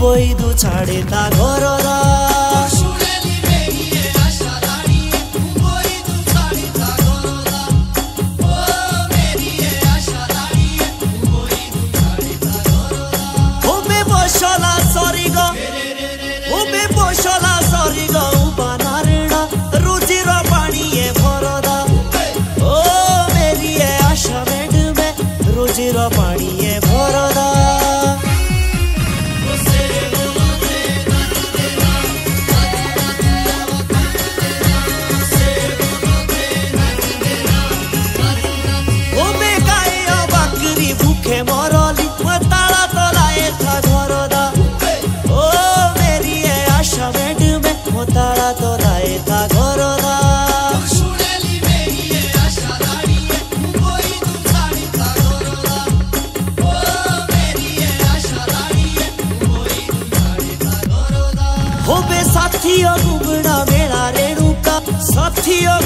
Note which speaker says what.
Speaker 1: बोई दू छाड़े ता घोरदा বসলা সরি গো উবে বসলা সরি গো বানারড়া রুজির পানিয়ে ভরদা ও মেরি আশা মেডবে রুজির পানিয়ে ভরদা উবে গাইয়া বাকরি ভুখে মরলি তালা তলায় থা ঘরদা ও মেরি আশা মেডবে তালা তলায় থা ঘরদা होबे साथियों घूमना मेरा रेणुका साथियों